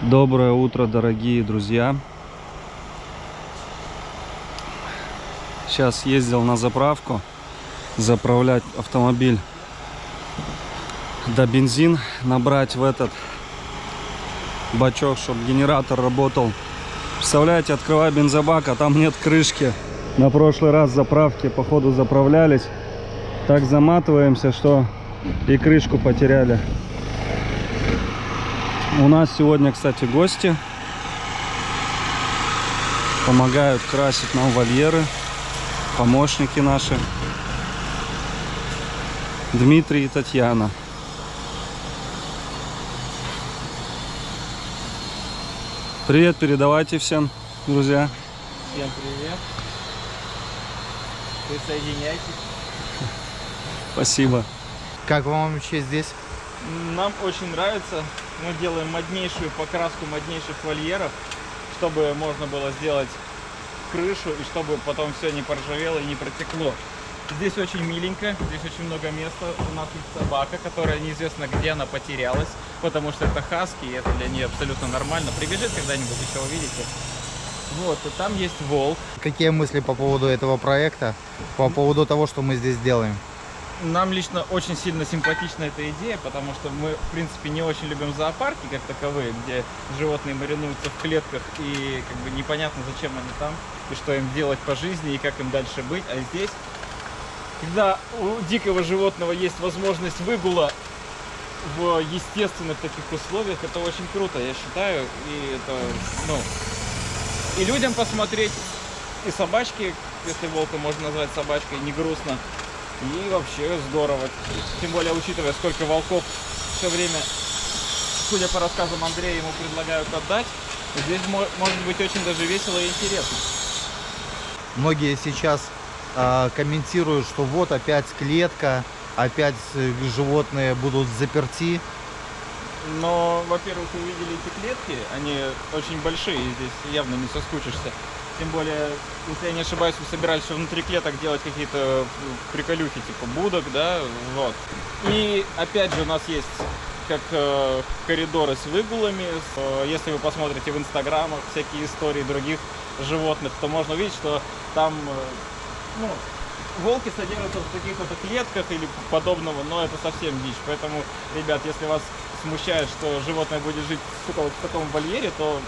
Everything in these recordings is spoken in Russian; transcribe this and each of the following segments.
Доброе утро, дорогие друзья. Сейчас ездил на заправку заправлять автомобиль, да бензин набрать в этот бачок, чтобы генератор работал. Представляете, открываю бензобак, а там нет крышки. На прошлый раз заправки походу заправлялись, так заматываемся, что и крышку потеряли. У нас сегодня, кстати, гости помогают красить нам вольеры, помощники наши Дмитрий и Татьяна. Привет передавайте всем, друзья. Всем привет. Присоединяйтесь. Спасибо. Как вам вообще здесь? Нам очень нравится. Мы делаем моднейшую покраску моднейших вольеров, чтобы можно было сделать крышу и чтобы потом все не поржавело и не протекло. Здесь очень миленько, здесь очень много места. У нас есть собака, которая неизвестно где она потерялась, потому что это хаски, и это для нее абсолютно нормально. Прибежит когда-нибудь, еще увидите. Вот, и там есть волк. Какие мысли по поводу этого проекта, по поводу того, что мы здесь делаем? Нам лично очень сильно симпатична эта идея, потому что мы, в принципе, не очень любим зоопарки как таковые, где животные маринуются в клетках и как бы непонятно, зачем они там, и что им делать по жизни, и как им дальше быть. А здесь, когда у дикого животного есть возможность выгула в естественных таких условиях, это очень круто, я считаю. И это, ну, и людям посмотреть, и собачки, если волка можно назвать собачкой, не грустно. И вообще здорово. Тем более, учитывая, сколько волков все время, судя по рассказам Андрея, ему предлагают отдать, здесь может быть очень даже весело и интересно. Многие сейчас комментируют, что вот опять клетка, опять животные будут заперти. Но, во-первых, вы видели эти клетки, они очень большие, здесь явно не соскучишься. Тем более, если я не ошибаюсь, вы собирались внутри клеток делать какие-то приколюхи, типа будок, да, вот. И опять же у нас есть как коридоры с выгулами. Если вы посмотрите в инстаграмах всякие истории других животных, то можно увидеть, что там, ну, волки содержатся в таких вот клетках или подобного, но это совсем дичь. Поэтому, ребят, если вас смущает, что животное будет жить в таком вольере, то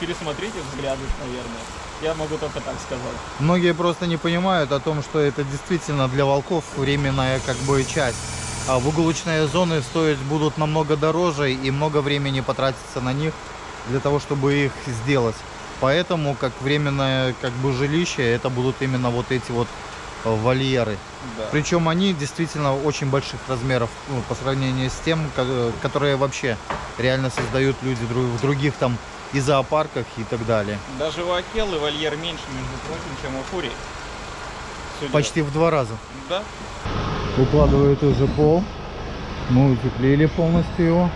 пересмотрите взгляды, наверное. Я могу только так сказать. Многие просто не понимают о том, что это действительно для волков временная как бы часть. А выгулочные зоны будут намного дороже и много времени потратится на них для того, чтобы их сделать. Поэтому как временное как бы жилище это будут именно вот эти вот вольеры. Да. Причем они действительно очень больших размеров, ну, по сравнению с тем, которые вообще реально создают люди в других там и зоопарках и так далее. Даже у Акеллы вольер меньше, между прочим, чем у Фурии. Почти в 2 раза. Да. Укладывают уже пол. Мы утеплили полностью его.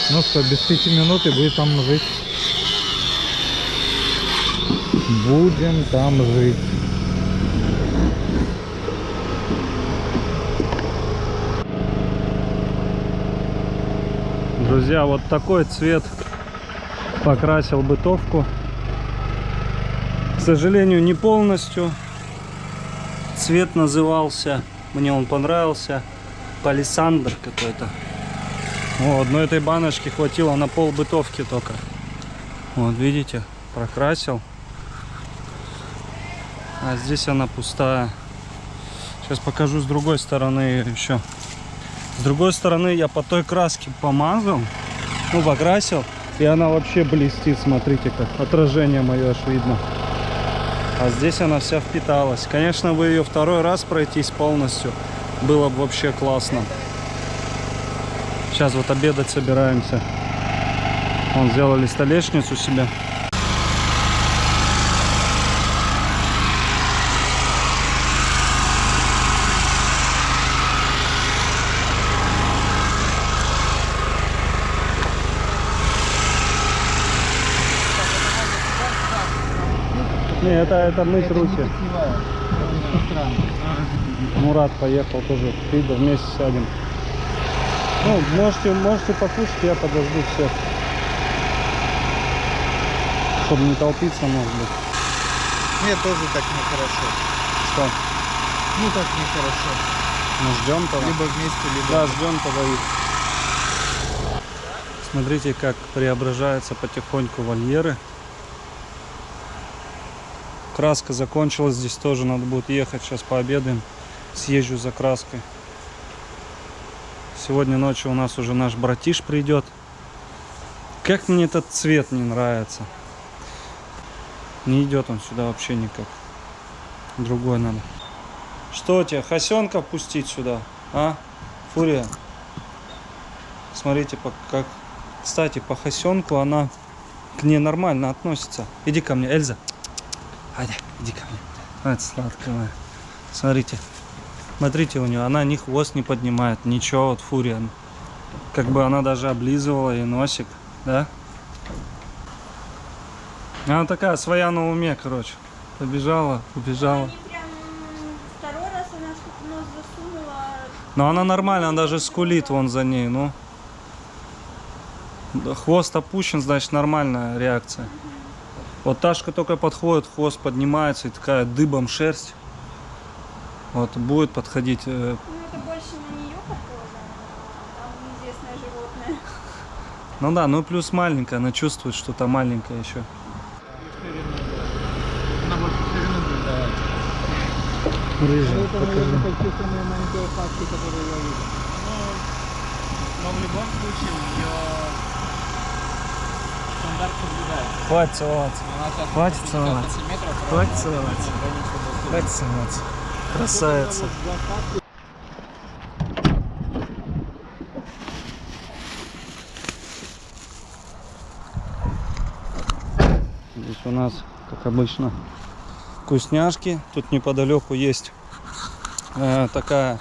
Ну что, без 5 минут и будет там жить. Будем там жить. Друзья, вот такой цвет покрасил бытовку. К сожалению, не полностью. Цвет назывался, мне он понравился, палисандр какой-то. Вот, но этой баночки хватило на пол бытовки только. Вот, видите, прокрасил. А здесь она пустая. Сейчас покажу с другой стороны еще. С другой стороны я по той краске помазал, ну, покрасил, и она вообще блестит, смотрите, как отражение мое аж видно. А здесь она вся впиталась. Конечно, бы ее второй раз пройтись полностью было бы вообще классно. Сейчас вот обедать собираемся. Вон, сделали столешницу себе. Не, это мыть руки. Мурат поехал тоже. Фида, вместе сядем. Ну, можете покушать, я подожду всех. Чтобы не толпиться, может быть. Мне тоже так нехорошо. Что? Ну так нехорошо. Мы ждем тогда? Либо вместе, либо... Да, ждем тогда их. Смотрите, как преображаются потихоньку вольеры. Краска закончилась, здесь тоже надо будет ехать. Сейчас пообедаем, съезжу за краской. Сегодня ночью у нас уже наш братиш придет. Как мне этот цвет не нравится. Не идет он сюда вообще никак. Другой надо. Что тебе, хасенка пустить сюда? А? Фурия? Смотрите, как... Кстати, по хасенку она к ней нормально относится. Иди ко мне, Эльза. Айда, иди ко мне. Это сладкая моя. Смотрите. Смотрите у нее, она ни хвост не поднимает, ничего, вот Фурия. Как бы она даже облизывала и носик, да? Она такая своя на уме, короче. Побежала, убежала. Второй раз она что-то нос засунула. Но она нормально, она даже скулит вон за ней, ну. Хвост опущен, значит нормальная реакция. Вот Ташка только подходит, хвост поднимается и такая дыбом шерсть. Вот будет подходить. Ну это больше на нее похоже. Там неизвестное животное. Ну да, ну плюс маленькая, она чувствует, что там маленькая еще. Она больше ширину будет. Рыжая, Это, наверное, какие-то маленькие факты, которые я вижу. Но в любом случае у нее стандарт соблюдается. Хватит целоваться. Она сейчас Хватит 50 целоваться. сантиметров, Хватит ровно целоваться. граница доступна. Хватит целоваться. Красавица. Здесь у нас, как обычно, вкусняшки. Тут неподалеку есть такая,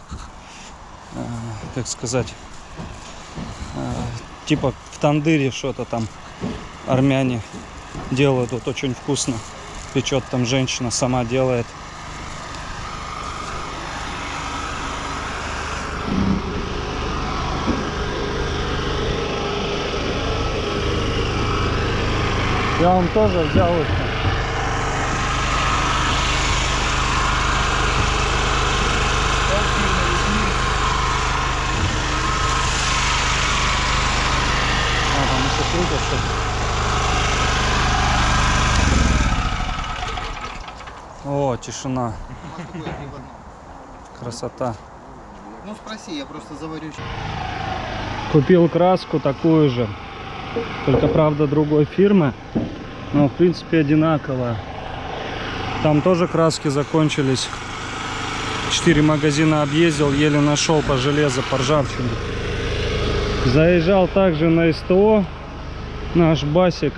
как сказать, типа в тандыре что-то там армяне делают. Вот очень вкусно. Печет там женщина, сама делает. Я вам тоже взял их. А, там еще круто что-то. О, тишина. Красота. Ну спроси, я просто заварю. Купил краску такую же, только правда другой фирмы, но в принципе одинаковая. Там тоже краски закончились. 4 магазина объездил, еле нашел по железу, по ржавчине. Заезжал также на СТО, наш Басик,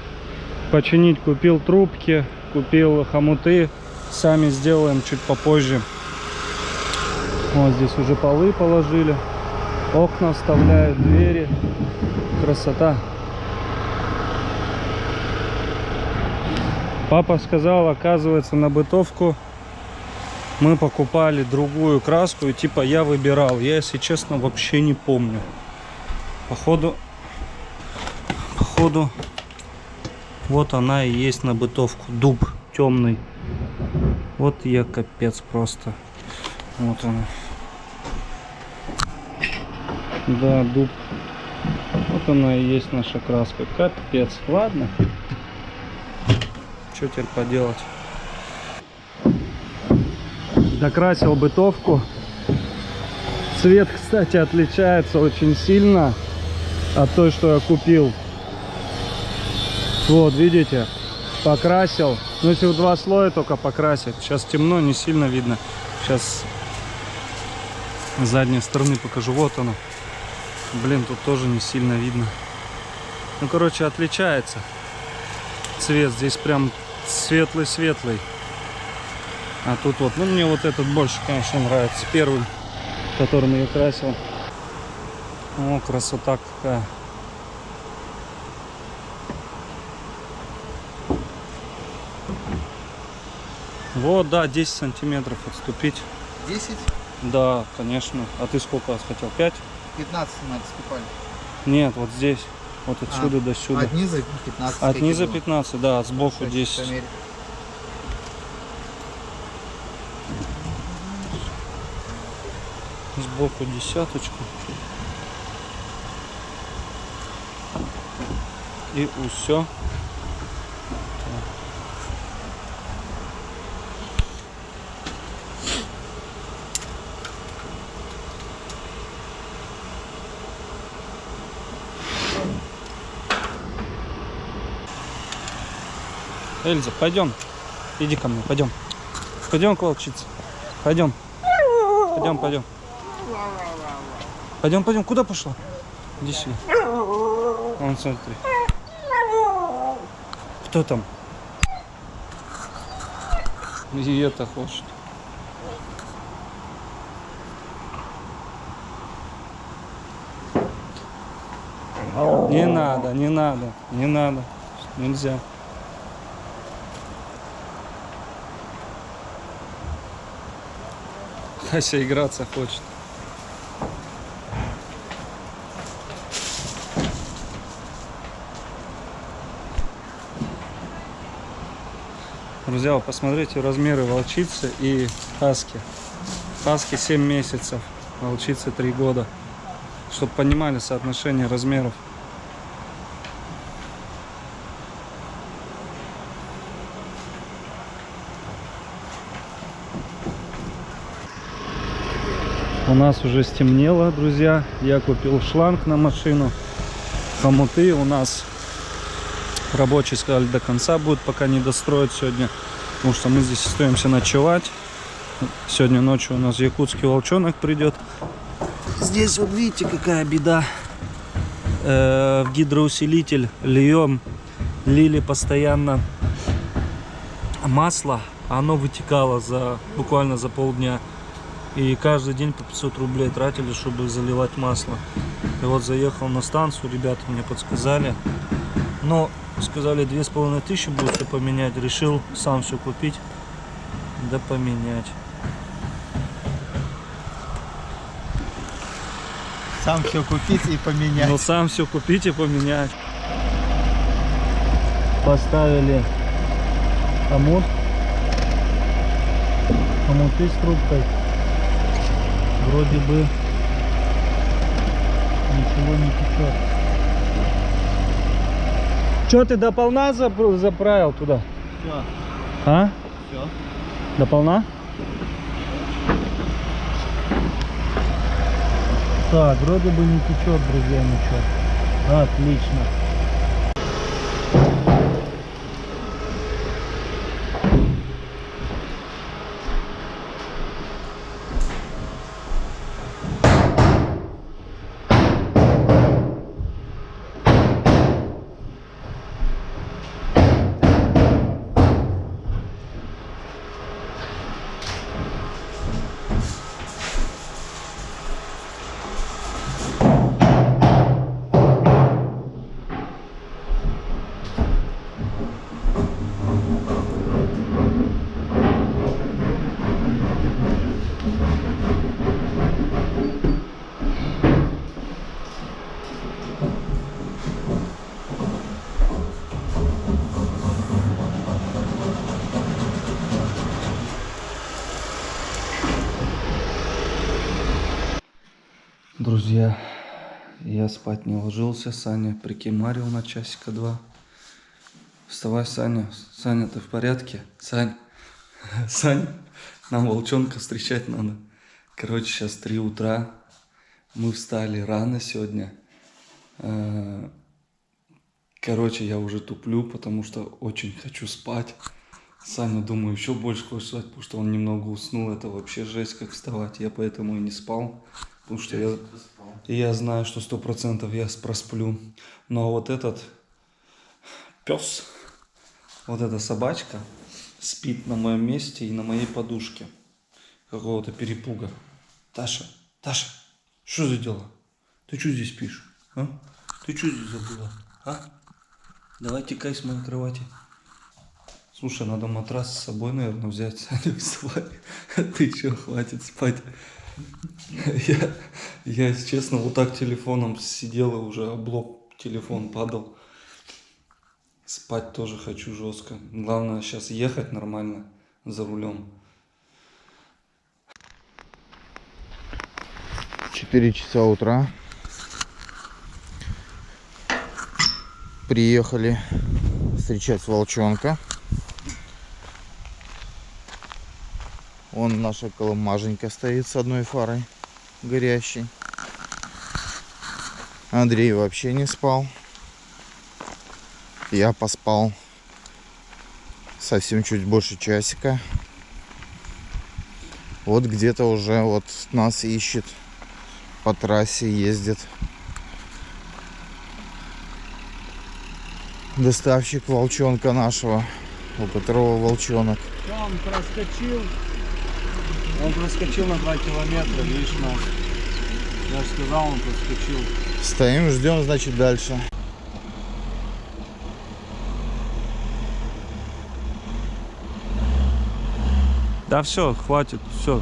починить. Купил трубки, купил хомуты, сами сделаем чуть попозже. Вот здесь уже полы положили, окна вставляют, двери. Красота. Папа сказал, оказывается, на бытовку мы покупали другую краску, и типа я выбирал. Я, если честно, вообще не помню. Походу, вот она и есть на бытовку. Дуб темный. Вот я капец просто. Вот она. Да, дуб. Вот она и есть наша краска. Капец. Ладно. Что теперь поделать? Докрасил бытовку. Цвет, кстати, отличается очень сильно от той, что я купил. Вот, видите? Покрасил. Ну, если в 2 слоя только покрасить. Сейчас темно, не сильно видно. Сейчас с задней стороны покажу. Вот оно. Блин, тут тоже не сильно видно. Ну, короче, отличается цвет. Здесь прям светлый-светлый. А тут вот, ну, мне вот этот больше, конечно, нравится. Первый, которым я красил. О, красота какая. Вот, да, 10 сантиметров отступить. 10, Да, конечно. А ты сколько раз хотел? 5? 15 мы отступали. Нет, вот здесь. Вот отсюда до сюда. От низа 15. От как низа и было. 15, да, сбоку Сейчас 10. померяю. Сбоку десяточку. И все. Эльза, пойдем. Иди ко мне, пойдем. Пойдем к волчице. Пойдем. Пойдем, пойдем. Пойдем, пойдем. Куда пошла? Иди сюда. Вон, смотри. Кто там? И это хочет. Не надо, не надо, не надо. Нельзя. Ася играться хочет. Друзья, вы посмотрите размеры волчицы и хаски. Хаски 7 месяцев, волчице 3 года. Чтобы понимали соотношение размеров. У нас уже стемнело, друзья. Я купил шланг на машину. Хомуты у нас рабочие сказали, до конца будет, пока не достроят сегодня. Потому что мы здесь остаемся ночевать. Сегодня ночью у нас якутский волчонок придет. Здесь вот видите, какая беда. В гидроусилитель лили постоянно масло. Оно вытекало буквально за полдня. И каждый день по 500 рублей тратили, чтобы заливать масло. И вот заехал на станцию, ребята мне подсказали. Но сказали 2500 будет все поменять. Решил сам все купить, да поменять. Сам все купить и поменять. Ну сам все купить и поменять. Поставили хомут. Хомуты с трубкой. Вроде бы ничего не течет. Че, ты до полна заправил туда? Все, А? все. До полна? Так, вроде бы не течет, друзья, ничего. Отлично. Друзья, я спать не ложился, Саня прикимарил на часика 2. Вставай, Саня. Саня, ты в порядке? Сань, Сань, нам волчонка встречать надо. Короче, сейчас 3 утра. Мы встали рано сегодня. Короче, я уже туплю, потому что очень хочу спать. Саня, думаю, еще больше хочет спать, потому что он немного уснул. Это вообще жесть, как вставать. Я поэтому и не спал. Потому что я знаю, что 100% я просплю. Но вот этот пес, вот эта собачка спит на моем месте и на моей подушке. Какого-то перепуга. Таша, Таша, что за дела? Ты что здесь спишь? А? Ты что здесь забыла? А? Давай текай с моей кровати. Слушай, надо матрас с собой, наверное, взять. Саня, вставай. Ты чё, хватит спать. Я, если честно, вот так телефоном сидел и уже об лоб телефон падал. Спать тоже хочу жестко. Главное сейчас ехать нормально за рулем. 4 часа утра. Приехали встречать волчонка. Вон наша колымаженька стоит с одной фарой горящей. Андрей вообще не спал. Я поспал совсем чуть больше часика. Вот где-то уже вот нас ищет, по трассе ездит доставщик волчонка нашего, у которого волчонок. Он проскочил на 2 километра, видишь, нас. Я же сказал, он проскочил. Стоим, ждем, значит, дальше. Да все, хватит, все.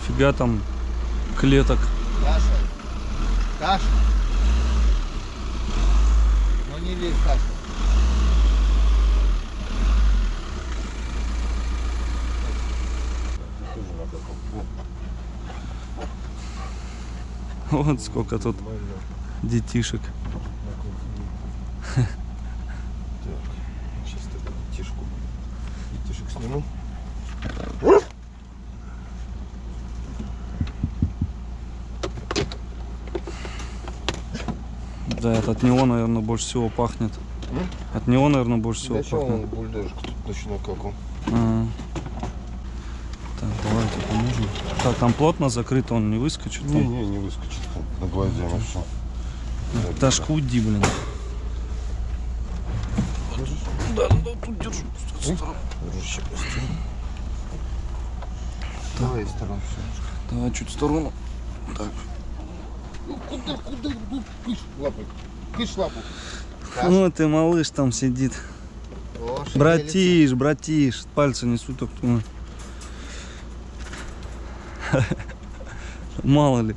Фига там клеток. Каша. Каша. Ну не лезь, Каша. Вот сколько тут детишек. Сейчас детишек сниму. Да, это от него, наверное, больше всего пахнет. От него, наверное, больше всего Для чего пахнет. он бульдожик тут ночной каком? Так, давайте поможем. Так, там плотно закрыто, он не выскочит. Не выскочит. На гвозди оно все. Да ж худи, блин. Да, тут держу. Дружище, прости. Давай из стороны все. Давай чуть в сторону. Так. Куда? Кыш лапой. Кыш лапу. Вот ты, малыш, там сидит. Братиш, пальцы несут, так кто. Мало ли.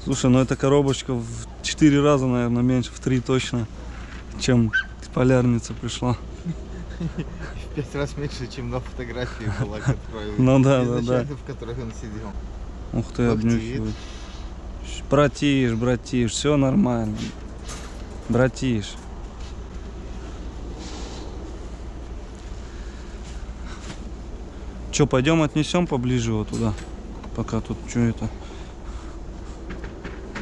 Слушай, ну эта коробочка в 4 раза, наверное, меньше, в 3 точно, чем полярница пришла. В 5 раз меньше, чем на фотографии была, которая Ну да. в которой он сидел. Ух ты, обнюхивает. Братиш, все нормально. Братиш. Че, пойдем отнесем поближе вот туда, пока тут что это.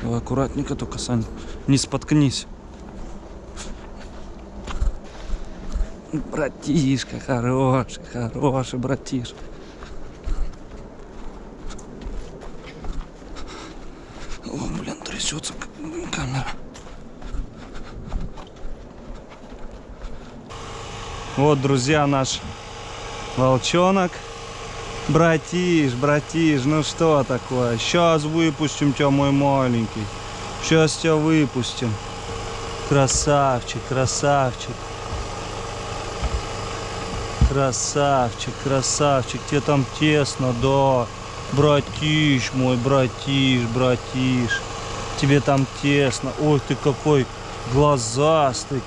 Давай аккуратненько только, Сань, не споткнись. Братишка, хороший братиш. О, блин, трясется камера. Вот, друзья, наш волчонок. Братиш, ну что такое? Сейчас выпустим тебя, мой маленький. Сейчас тебя выпустим. Красавчик. Тебе там тесно, да. Братиш мой, братиш. Тебе там тесно. Ой, ты какой глазастый,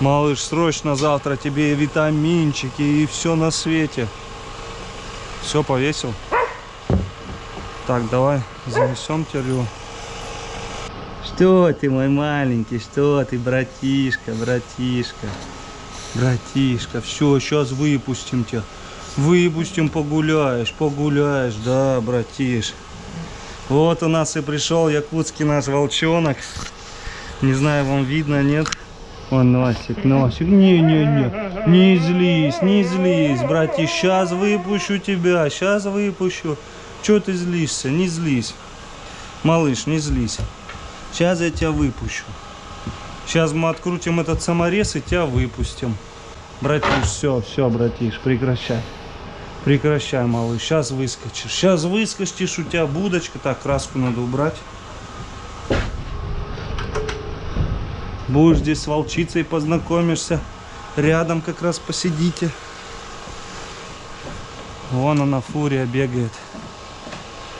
Малыш, срочно завтра тебе и витаминчики, и все на свете. Все, повесил? Так, давай занесем тебя. Что ты, мой маленький, что ты, братишка. Все, сейчас выпустим тебя. Погуляешь, да, братиш. Вот у нас и пришел якутский наш волчонок. Не знаю, вам видно, нет? Вон носик. Не злись, братиш. Сейчас выпущу тебя, Чего ты злишься? Не злись. Малыш, не злись. Сейчас я тебя выпущу. Сейчас мы открутим этот саморез и тебя выпустим. Братиш, все, братиш, прекращай, малыш. Сейчас выскочишь. У тебя будочка. Так, краску надо убрать. Будешь здесь с волчицей познакомишься. Рядом как раз посидите. Вон она, Фурия, бегает.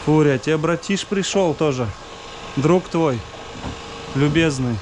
Фурия, тебе братиш пришел тоже. Друг твой, любезный.